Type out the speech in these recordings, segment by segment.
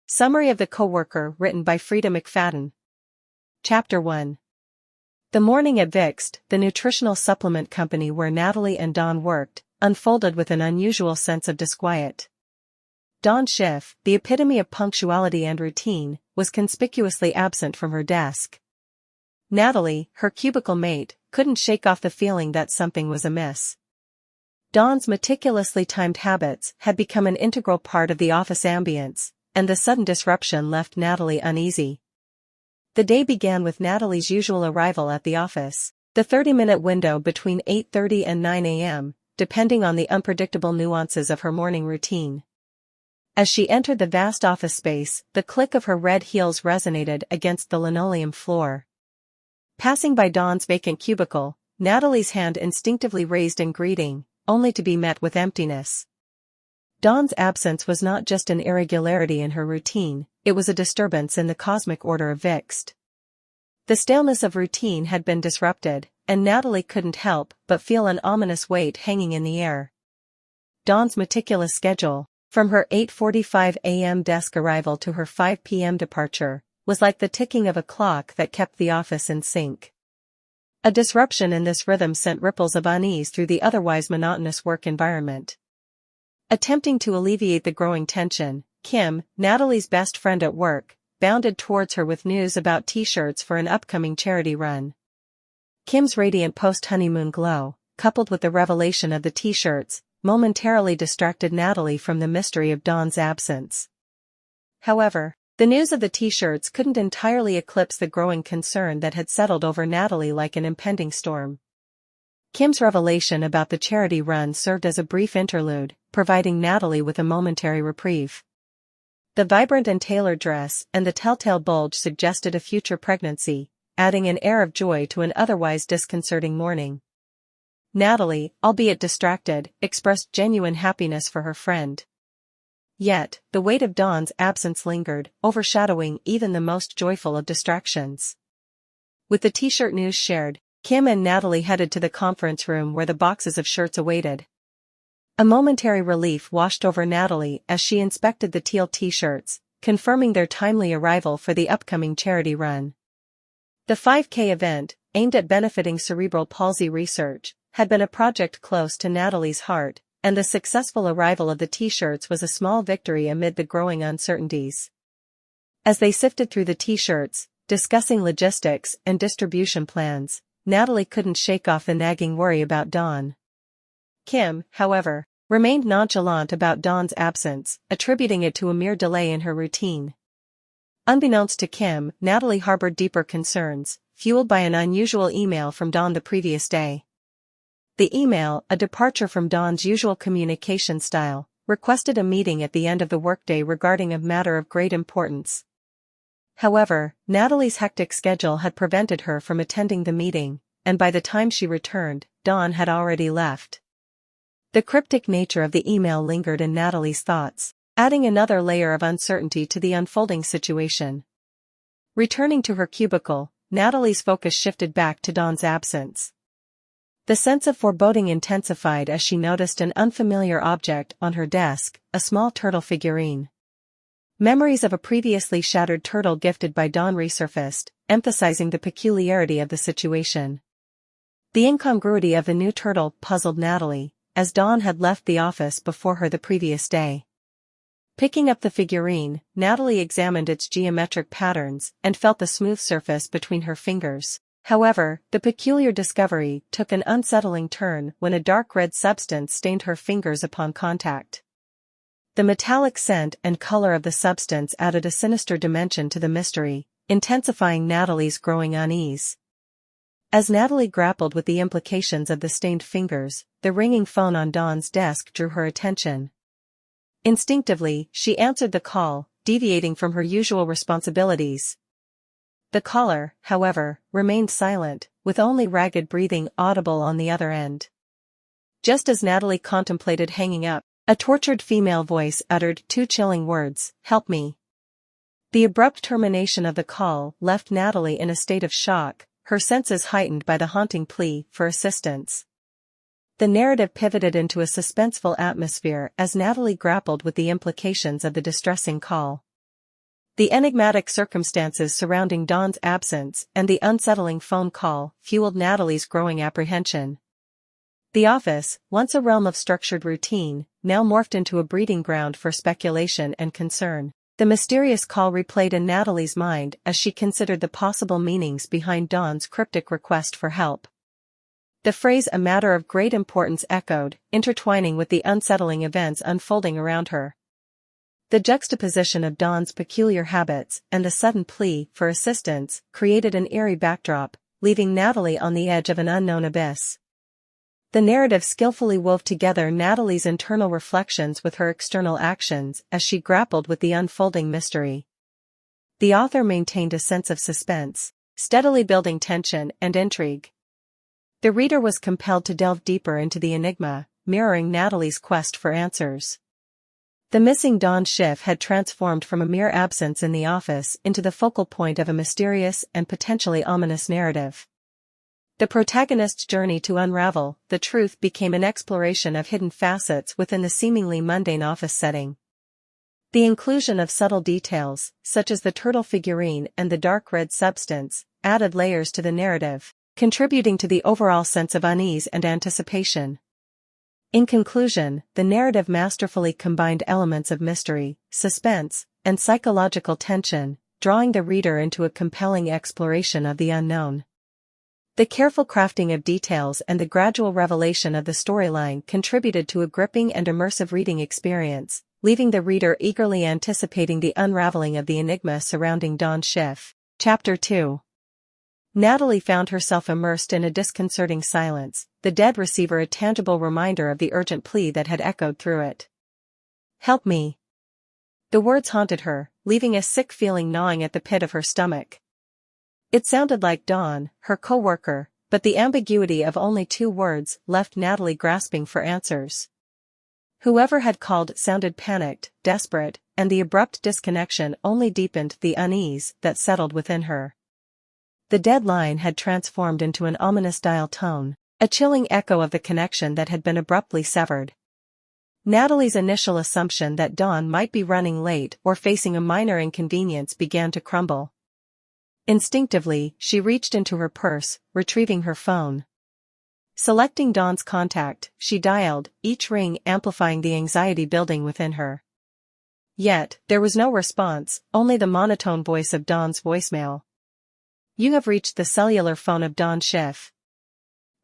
Summary of the Coworker written by Freida McFadden. Chapter 1. The morning at Vixt, the nutritional supplement company where Natalie and Dawn worked, unfolded with an unusual sense of disquiet. Dawn Schiff, the epitome of punctuality and routine, was conspicuously absent from her desk. Natalie, her cubicle mate, couldn't shake off the feeling that something was amiss. Dawn's meticulously timed habits had become an integral part of the office ambience, and the sudden disruption left Natalie uneasy. The day began with Natalie's usual arrival at the office, the 30-minute window between 8:30 and 9 a.m., depending on the unpredictable nuances of her morning routine. As she entered the vast office space, the click of her red heels resonated against the linoleum floor. Passing by Dawn's vacant cubicle, Natalie's hand instinctively raised in greeting, only to be met with emptiness. Dawn's absence was not just an irregularity in her routine, it was a disturbance in the cosmic order of Vixt. The staleness of routine had been disrupted, and Natalie couldn't help but feel an ominous weight hanging in the air. Dawn's meticulous schedule, from her 8:45 a.m. desk arrival to her 5 p.m. departure, was like the ticking of a clock that kept the office in sync. A disruption in this rhythm sent ripples of unease through the otherwise monotonous work environment. Attempting to alleviate the growing tension, Kim, Natalie's best friend at work, bounded towards her with news about t-shirts for an upcoming charity run. Kim's radiant post-honeymoon glow, coupled with the revelation of the t-shirts, momentarily distracted Natalie from the mystery of Dawn's absence. However, the news of the t-shirts couldn't entirely eclipse the growing concern that had settled over Natalie like an impending storm. Kim's revelation about the charity run served as a brief interlude, providing Natalie with a momentary reprieve. The vibrant and tailored dress and the telltale bulge suggested a future pregnancy, adding an air of joy to an otherwise disconcerting morning. Natalie, albeit distracted, expressed genuine happiness for her friend. Yet, the weight of Dawn's absence lingered, overshadowing even the most joyful of distractions. With the t-shirt news shared, Kim and Natalie headed to the conference room where the boxes of shirts awaited. A momentary relief washed over Natalie as she inspected the teal t-shirts, confirming their timely arrival for the upcoming charity run. The 5K event, aimed at benefiting cerebral palsy research, had been a project close to Natalie's heart, and the successful arrival of the t-shirts was a small victory amid the growing uncertainties. As they sifted through the t-shirts, discussing logistics and distribution plans, Natalie couldn't shake off the nagging worry about Dawn. Kim, however, remained nonchalant about Dawn's absence, attributing it to a mere delay in her routine. Unbeknownst to Kim, Natalie harbored deeper concerns, fueled by an unusual email from Dawn the previous day. The email, a departure from Dawn's usual communication style, requested a meeting at the end of the workday regarding a matter of great importance. However, Natalie's hectic schedule had prevented her from attending the meeting, and by the time she returned, Dawn had already left. The cryptic nature of the email lingered in Natalie's thoughts, adding another layer of uncertainty to the unfolding situation. Returning to her cubicle, Natalie's focus shifted back to Dawn's absence. The sense of foreboding intensified as she noticed an unfamiliar object on her desk, a small turtle figurine. Memories of a previously shattered turtle gifted by Dawn resurfaced, emphasizing the peculiarity of the situation. The incongruity of the new turtle puzzled Natalie, as Dawn had left the office before her the previous day. Picking up the figurine, Natalie examined its geometric patterns and felt the smooth surface between her fingers. However, the peculiar discovery took an unsettling turn when a dark red substance stained her fingers upon contact. The metallic scent and color of the substance added a sinister dimension to the mystery, intensifying Natalie's growing unease. As Natalie grappled with the implications of the stained fingers, the ringing phone on Dawn's desk drew her attention. Instinctively, she answered the call, deviating from her usual responsibilities. The caller, however, remained silent, with only ragged breathing audible on the other end. Just as Natalie contemplated hanging up, a tortured female voice uttered two chilling words, "Help me." The abrupt termination of the call left Natalie in a state of shock, her senses heightened by the haunting plea for assistance. The narrative pivoted into a suspenseful atmosphere as Natalie grappled with the implications of the distressing call. The enigmatic circumstances surrounding Dawn's absence and the unsettling phone call fueled Natalie's growing apprehension. The office, once a realm of structured routine, now morphed into a breeding ground for speculation and concern. The mysterious call replayed in Natalie's mind as she considered the possible meanings behind Dawn's cryptic request for help. The phrase "a matter of great importance" echoed, intertwining with the unsettling events unfolding around her. The juxtaposition of Dawn's peculiar habits and the sudden plea for assistance created an eerie backdrop, leaving Natalie on the edge of an unknown abyss. The narrative skillfully wove together Natalie's internal reflections with her external actions as she grappled with the unfolding mystery. The author maintained a sense of suspense, steadily building tension and intrigue. The reader was compelled to delve deeper into the enigma, mirroring Natalie's quest for answers. The missing Dawn Schiff had transformed from a mere absence in the office into the focal point of a mysterious and potentially ominous narrative. The protagonist's journey to unravel the truth became an exploration of hidden facets within the seemingly mundane office setting. The inclusion of subtle details, such as the turtle figurine and the dark red substance, added layers to the narrative, contributing to the overall sense of unease and anticipation. In conclusion, the narrative masterfully combined elements of mystery, suspense, and psychological tension, drawing the reader into a compelling exploration of the unknown. The careful crafting of details and the gradual revelation of the storyline contributed to a gripping and immersive reading experience, leaving the reader eagerly anticipating the unraveling of the enigma surrounding Dawn Schiff. Chapter 2. Natalie found herself immersed in a disconcerting silence, the dead receiver a tangible reminder of the urgent plea that had echoed through it. "Help me." The words haunted her, leaving a sick feeling gnawing at the pit of her stomach. It sounded like Dawn, her coworker, but the ambiguity of only 2 words left Natalie grasping for answers. Whoever had called sounded panicked, desperate, and the abrupt disconnection only deepened the unease that settled within her. The dead line had transformed into an ominous dial tone, a chilling echo of the connection that had been abruptly severed. Natalie's initial assumption that Dawn might be running late or facing a minor inconvenience began to crumble. Instinctively, she reached into her purse, retrieving her phone. Selecting Dawn's contact, she dialed, each ring amplifying the anxiety building within her. Yet, there was no response, only the monotone voice of Dawn's voicemail. "You have reached the cellular phone of Dawn Schiff.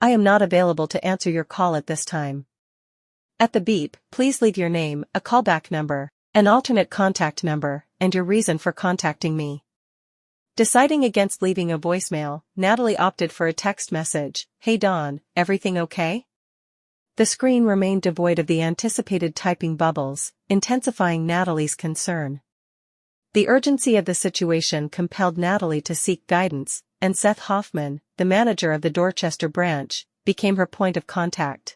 I am not available to answer your call at this time. At the beep, please leave your name, a callback number, an alternate contact number, and your reason for contacting me." Deciding against leaving a voicemail, Natalie opted for a text message. "Hey Dawn, everything okay?" The screen remained devoid of the anticipated typing bubbles, intensifying Natalie's concern. The urgency of the situation compelled Natalie to seek guidance, and Seth Hoffman, the manager of the Dorchester branch, became her point of contact.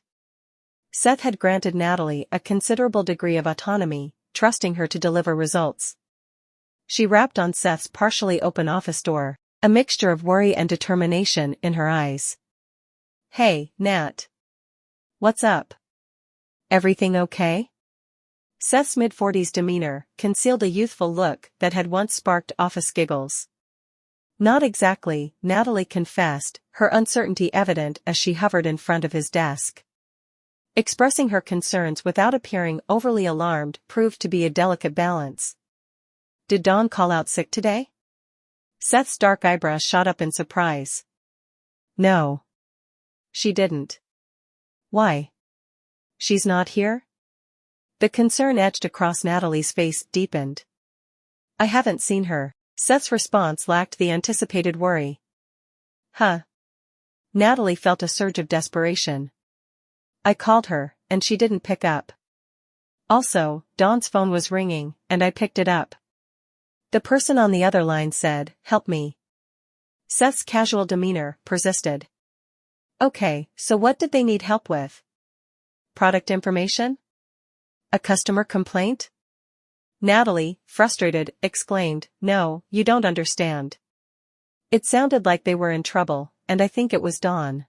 Seth had granted Natalie a considerable degree of autonomy, trusting her to deliver results. She rapped on Seth's partially open office door, a mixture of worry and determination in her eyes. "Hey, Nat. What's up? Everything okay?" Seth's mid-40s demeanor concealed a youthful look that had once sparked office giggles. "Not exactly," Natalie confessed, her uncertainty evident as she hovered in front of his desk. Expressing her concerns without appearing overly alarmed proved to be a delicate balance. "Did Dawn call out sick today?" Seth's dark eyebrows shot up in surprise. "No. She didn't." "Why? She's not here?" The concern etched across Natalie's face deepened. "I haven't seen her." Seth's response lacked the anticipated worry. "Huh." Natalie felt a surge of desperation. "I called her, and she didn't pick up. Also, Dawn's phone was ringing, and I picked it up." The person on the other line said, "Help me." Seth's casual demeanor persisted. "Okay, so what did they need help with? Product information? A customer complaint?" Natalie, frustrated, exclaimed, "No, you don't understand. It sounded like they were in trouble, and I think it was Dawn."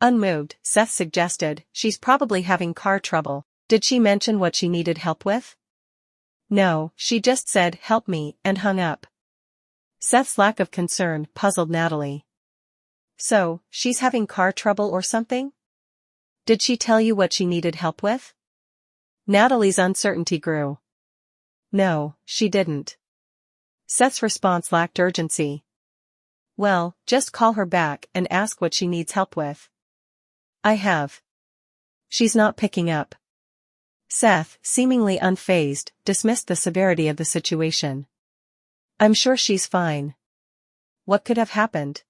Unmoved, Seth suggested, "She's probably having car trouble. Did she mention what she needed help with?" No, she just said help me and hung up. Seth's lack of concern puzzled Natalie. So, she's having car trouble or something? Did she tell you what she needed help with? Natalie's uncertainty grew. No, she didn't. Seth's response lacked urgency. Well, just call her back and ask what she needs help with. I have. She's not picking up. Seth, seemingly unfazed, dismissed the severity of the situation. I'm sure she's fine. What could have happened?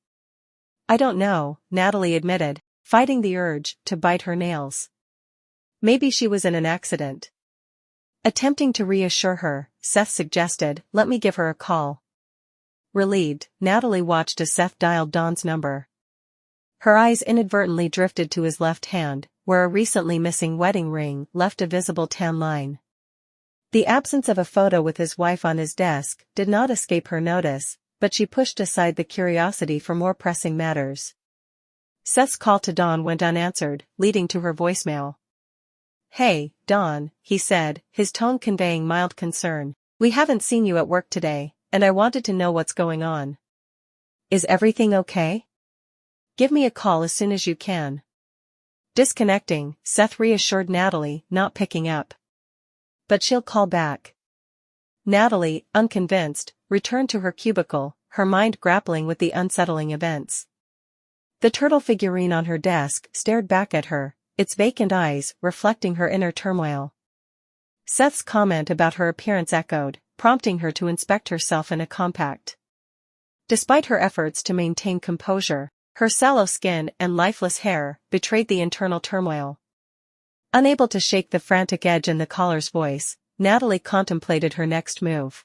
I don't know, Natalie admitted, fighting the urge to bite her nails. Maybe she was in an accident. Attempting to reassure her, Seth suggested, let me give her a call. Relieved, Natalie watched as Seth dialed Dawn's number. Her eyes inadvertently drifted to his left hand, where a recently missing wedding ring left a visible tan line. The absence of a photo with his wife on his desk did not escape her notice, but she pushed aside the curiosity for more pressing matters. Seth's call to Dawn went unanswered, leading to her voicemail. Hey, Dawn, he said, his tone conveying mild concern. We haven't seen you at work today, and I wanted to know what's going on. Is everything okay? Give me a call as soon as you can. Disconnecting, Seth reassured Natalie, not picking up. But she'll call back. Natalie, unconvinced, returned to her cubicle, her mind grappling with the unsettling events. The turtle figurine on her desk stared back at her, its vacant eyes reflecting her inner turmoil. Seth's comment about her appearance echoed, prompting her to inspect herself in a compact. Despite her efforts to maintain composure, her sallow skin and lifeless hair betrayed the internal turmoil. Unable to shake the frantic edge in the caller's voice, Natalie contemplated her next move.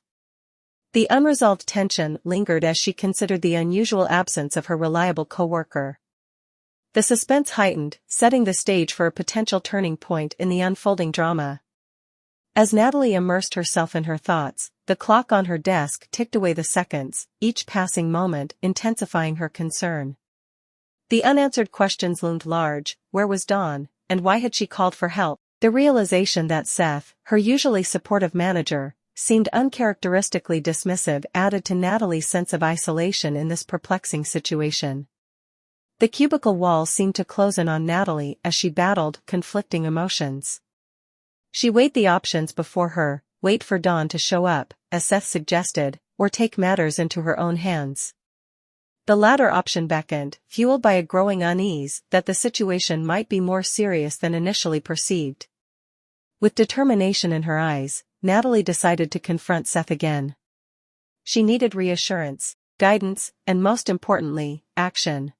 The unresolved tension lingered as she considered the unusual absence of her reliable coworker. The suspense heightened, setting the stage for a potential turning point in the unfolding drama. As Natalie immersed herself in her thoughts, the clock on her desk ticked away the seconds, each passing moment intensifying her concern. The unanswered questions loomed large: where was Dawn, and why had she called for help? The realization that Seth, her usually supportive manager, seemed uncharacteristically dismissive added to Natalie's sense of isolation in this perplexing situation. The cubicle walls seemed to close in on Natalie as she battled conflicting emotions. She weighed the options before her: wait for Dawn to show up, as Seth suggested, or take matters into her own hands. The latter option beckoned, fueled by a growing unease that the situation might be more serious than initially perceived. With determination in her eyes, Natalie decided to confront Seth again. She needed reassurance, guidance, and most importantly, action.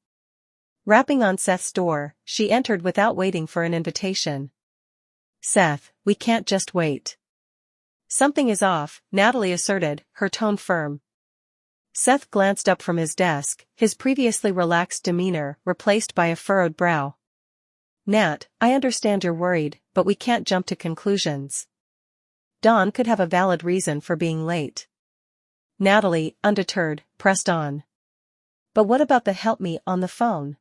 Rapping on Seth's door, she entered without waiting for an invitation. Seth, we can't just wait. Something is off, Natalie asserted, her tone firm. Seth glanced up from his desk, his previously relaxed demeanor replaced by a furrowed brow. Nat, I understand you're worried, but we can't jump to conclusions. Dawn could have a valid reason for being late. Natalie, undeterred, pressed on. But what about the help me on the phone?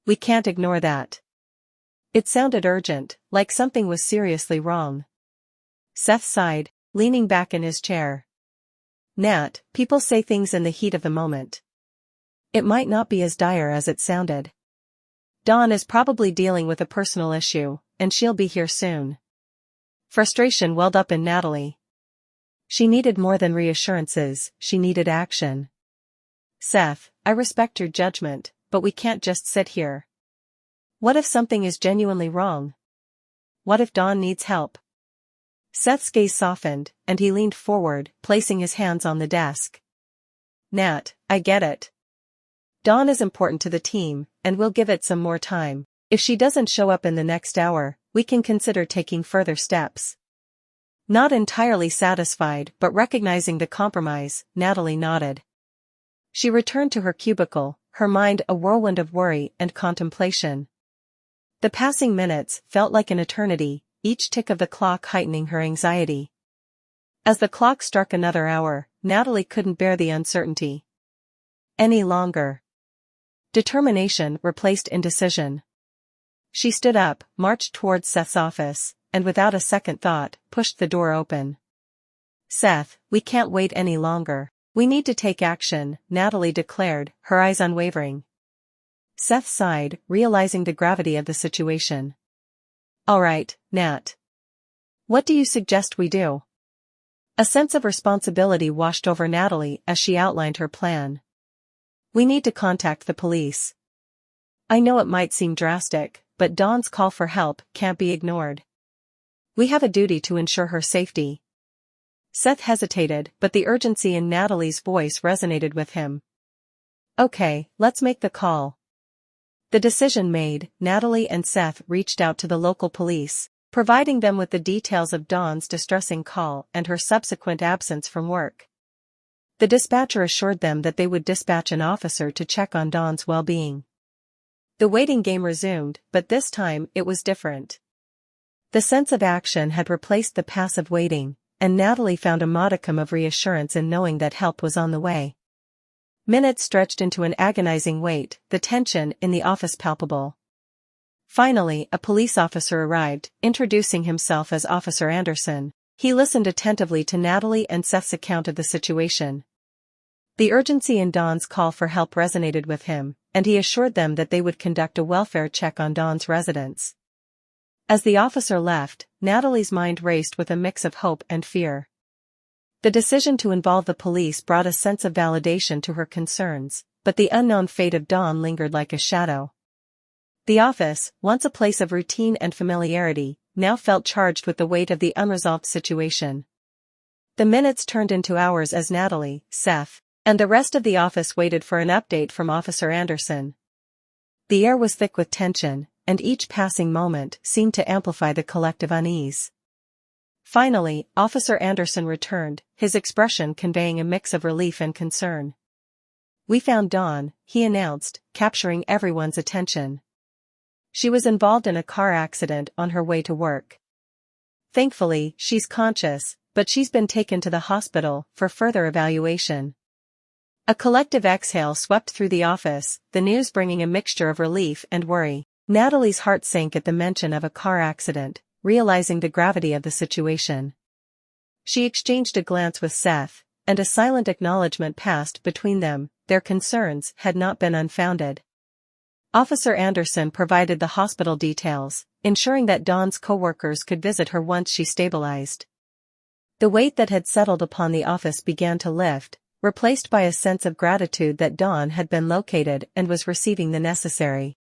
We can't ignore that. It sounded urgent, like something was seriously wrong. Seth sighed, leaning back in his chair. Nat, people say things in the heat of the moment. It might not be as dire as it sounded. Dawn is probably dealing with a personal issue, and she'll be here soon. Frustration welled up in Natalie. She needed more than reassurances, she needed action. Seth, I respect your judgment, but we can't just sit here. What if something is genuinely wrong? What if Dawn needs help? Seth's gaze softened, and he leaned forward, placing his hands on the desk. Nat, I get it. Dawn is important to the team, and we'll give it some more time. If she doesn't show up in the next hour, we can consider taking further steps. Not entirely satisfied but recognizing the compromise, Natalie nodded. She returned to her cubicle, her mind a whirlwind of worry and contemplation. The passing minutes felt like an eternity, each tick of the clock heightening her anxiety. As the clock struck another hour, Natalie couldn't bear the uncertainty any longer. Determination replaced indecision. She stood up, marched towards Seth's office, and without a second thought, pushed the door open. Seth, we can't wait any longer. We need to take action, Natalie declared, her eyes unwavering. Seth sighed, realizing the gravity of the situation. All right, Nat. What do you suggest we do? A sense of responsibility washed over Natalie as she outlined her plan. We need to contact the police. I know it might seem drastic, but Dawn's call for help can't be ignored. We have a duty to ensure her safety. Seth hesitated, but the urgency in Natalie's voice resonated with him. Okay, let's make the call. The decision made, Natalie and Seth reached out to the local police, providing them with the details of Dawn's distressing call and her subsequent absence from work. The dispatcher assured them that they would dispatch an officer to check on Dawn's well-being. The waiting game resumed, but this time it was different. The sense of action had replaced the passive waiting, and Natalie found a modicum of reassurance in knowing that help was on the way. Minutes stretched into an agonizing wait, the tension in the office palpable. Finally, a police officer arrived, introducing himself as Officer Anderson. He listened attentively to Natalie and Seth's account of the situation. The urgency in Dawn's call for help resonated with him, and he assured them that they would conduct a welfare check on Dawn's residence. As the officer left, Natalie's mind raced with a mix of hope and fear. The decision to involve the police brought a sense of validation to her concerns, but the unknown fate of Dawn lingered like a shadow. The office, once a place of routine and familiarity, now felt charged with the weight of the unresolved situation. The minutes turned into hours as Natalie, Seth, and the rest of the office waited for an update from Officer Anderson. The air was thick with tension, and each passing moment seemed to amplify the collective unease. Finally, Officer Anderson returned, his expression conveying a mix of relief and concern. We found Dawn, he announced, capturing everyone's attention. She was involved in a car accident on her way to work. Thankfully, she's conscious, but she's been taken to the hospital for further evaluation. A collective exhale swept through the office, the news bringing a mixture of relief and worry. Natalie's heart sank at the mention of a car accident, realizing the gravity of the situation. She exchanged a glance with Seth, and a silent acknowledgement passed between them. Their concerns had not been unfounded. Officer Anderson provided the hospital details, ensuring that Dawn's coworkers could visit her once she stabilized. The weight that had settled upon the office began to lift, replaced by a sense of gratitude that Dawn had been located and was receiving the necessary